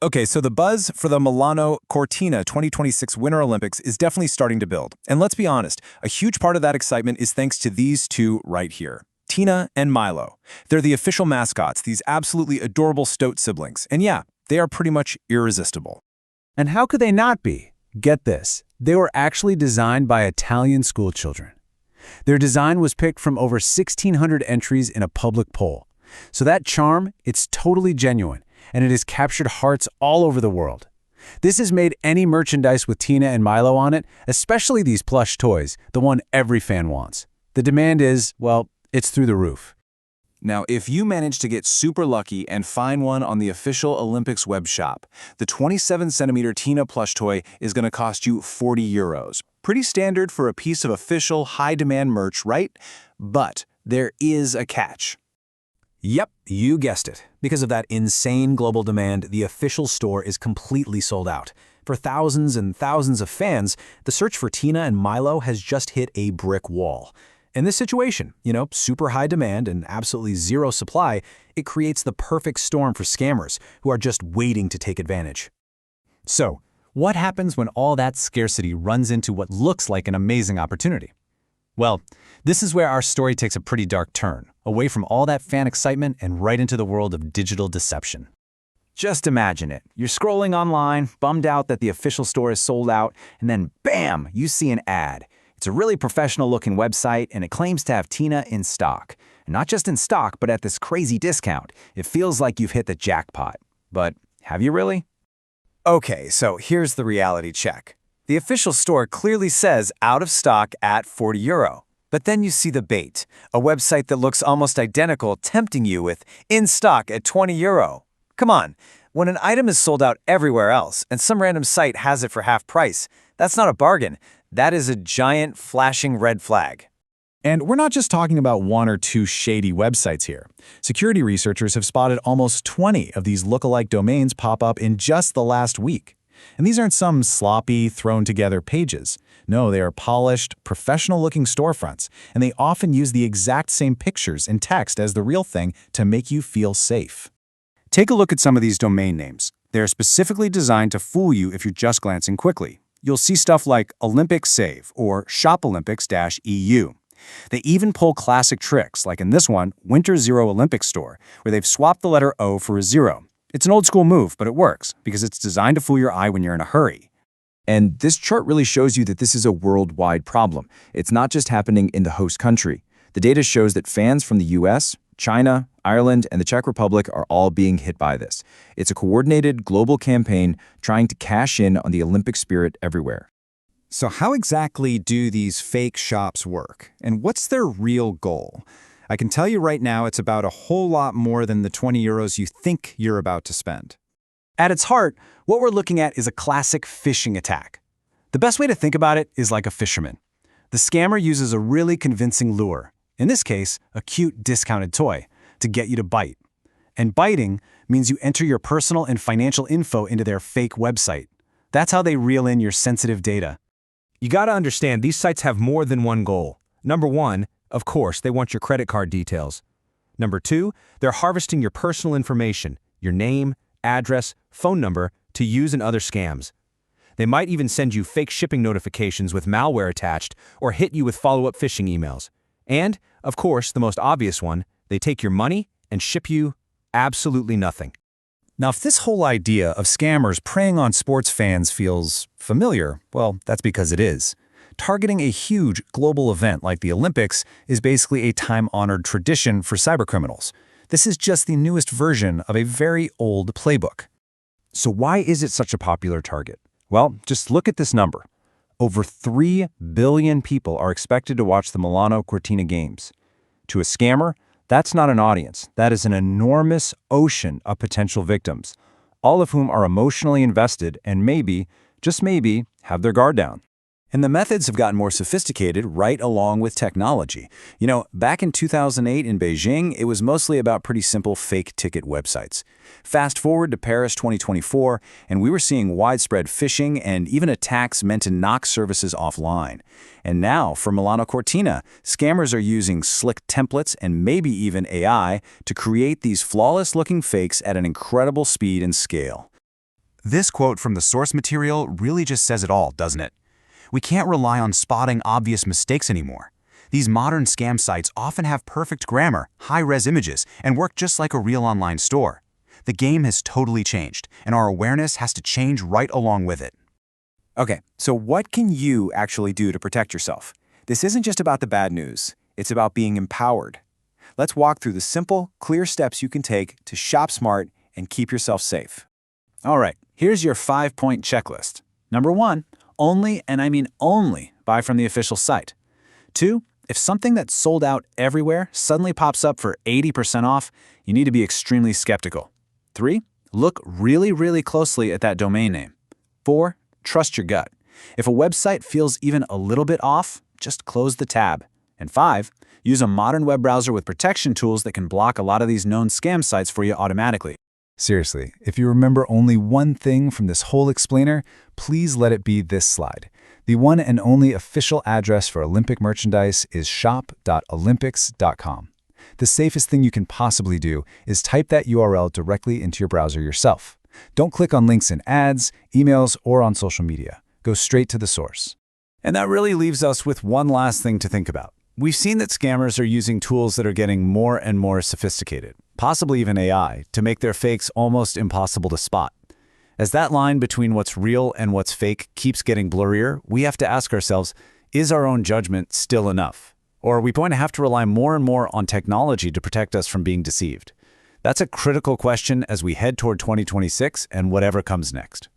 Okay, so the buzz for the Milano Cortina 2026 Winter Olympics is definitely starting to build. And let's be honest, a huge part of that excitement is thanks to these two right here, Tina and Milo. They're the official mascots, these absolutely adorable stoat siblings. And yeah, they are pretty much irresistible. And how could they not be? Get this, they were actually designed by Italian schoolchildren. Their design was picked from over 1,600 entries in a public poll. So that charm, it's totally genuine, and it has captured hearts all over the world. This has made any merchandise with Tina and Milo on it, especially these plush toys, the one every fan wants. The demand is, well, it's through the roof. Now, if you manage to get super lucky and find one on the official Olympics web shop, the 27-centimeter Tina plush toy is going to cost you 40 euros. Pretty standard for a piece of official high-demand merch, right? But there is a catch. Yep, you guessed it. Because of that insane global demand, the official store is completely sold out. For thousands and thousands of fans, the search for Tina and Milo has just hit a brick wall. In this situation, super high demand and absolutely zero supply, it creates the perfect storm for scammers who are just waiting to take advantage. So, what happens when all that scarcity runs into what looks like an amazing opportunity? Well, this is where our story takes a pretty dark turn, away from all that fan excitement and right into the world of digital deception. Just imagine it. You're scrolling online, bummed out that the official store is sold out, and then bam, you see an ad. It's a really professional-looking website, and it claims to have Tina in stock. And not just in stock, but at this crazy discount. It feels like you've hit the jackpot. But have you really? Okay, so here's the reality check. The official store clearly says out of stock at 40 euro. But then you see the bait, a website that looks almost identical tempting you with in stock at 20 euro. Come on, when an item is sold out everywhere else and some random site has it for half price, that's not a bargain. That is a giant flashing red flag. And we're not just talking about one or two shady websites here. Security researchers have spotted almost 20 of these lookalike domains pop up in just the last week. And these aren't some sloppy, thrown-together pages. No, they are polished, professional-looking storefronts, and they often use the exact same pictures and text as the real thing to make you feel safe. Take a look at some of these domain names. They are specifically designed to fool you if you're just glancing quickly. You'll see stuff like Olympics Save or ShopOlympics-EU. They even pull classic tricks, like in this one, Winter Zero Olympics Store, where they've swapped the letter O for a zero. It's an old-school move, but it works, because it's designed to fool your eye when you're in a hurry. And this chart really shows you that this is a worldwide problem. It's not just happening in the host country. The data shows that fans from the US, China, Ireland, and the Czech Republic are all being hit by this. It's a coordinated global campaign trying to cash in on the Olympic spirit everywhere. So how exactly do these fake shops work? And what's their real goal? I can tell you right now it's about a whole lot more than the 20 euros you think you're about to spend. At its heart, what we're looking at is a classic phishing attack. The best way to think about it is like a fisherman. The scammer uses a really convincing lure, in this case, a cute discounted toy, to get you to bite. And biting means you enter your personal and financial info into their fake website. That's how they reel in your sensitive data. You gotta understand, these sites have more than one goal. Number one, of course, they want your credit card details. Number two, they're harvesting your personal information, your name, address, phone number, to use in other scams. They might even send you fake shipping notifications with malware attached or hit you with follow-up phishing emails. And, of course, the most obvious one, they take your money and ship you absolutely nothing. Now, if this whole idea of scammers preying on sports fans feels familiar, well, that's because it is. Targeting a huge global event like the Olympics is basically a time-honored tradition for cybercriminals. This is just the newest version of a very old playbook. So why is it such a popular target? Well, just look at this number. Over 3 billion people are expected to watch the Milano Cortina Games. To a scammer, that's not an audience. That is an enormous ocean of potential victims, all of whom are emotionally invested and maybe, just maybe, have their guard down. And the methods have gotten more sophisticated right along with technology. You know, back in 2008 in Beijing, it was mostly about pretty simple fake ticket websites. Fast forward to Paris 2024, and we were seeing widespread phishing and even attacks meant to knock services offline. And now, for Milano Cortina, scammers are using slick templates and maybe even AI to create these flawless-looking fakes at an incredible speed and scale. This quote from the source material really just says it all, doesn't it? We can't rely on spotting obvious mistakes anymore. These modern scam sites often have perfect grammar, high-res images, and work just like a real online store. The game has totally changed, and our awareness has to change right along with it. Okay, so what can you actually do to protect yourself? This isn't just about the bad news. It's about being empowered. Let's walk through the simple, clear steps you can take to shop smart and keep yourself safe. All right, here's your 5-point checklist. Number 1, only, and I mean only, buy from the official site. 2, if something that's sold out everywhere suddenly pops up for 80% off, you need to be extremely skeptical. 3, look really closely at that domain name. 4, trust your gut. If a website feels even a little bit off, just close the tab. And 5, use a modern web browser with protection tools that can block a lot of these known scam sites for you automatically. Seriously, if you remember only one thing from this whole explainer, please let it be this slide. The one and only official address for Olympic merchandise is shop.olympics.com. The safest thing you can possibly do is type that URL directly into your browser yourself. Don't click on links in ads, emails, or on social media. Go straight to the source. And that really leaves us with one last thing to think about. We've seen that scammers are using tools that are getting more and more sophisticated, possibly even AI, to make their fakes almost impossible to spot. As that line between what's real and what's fake keeps getting blurrier, we have to ask ourselves, is our own judgment still enough? Or are we going to have to rely more and more on technology to protect us from being deceived? That's a critical question as we head toward 2026 and whatever comes next.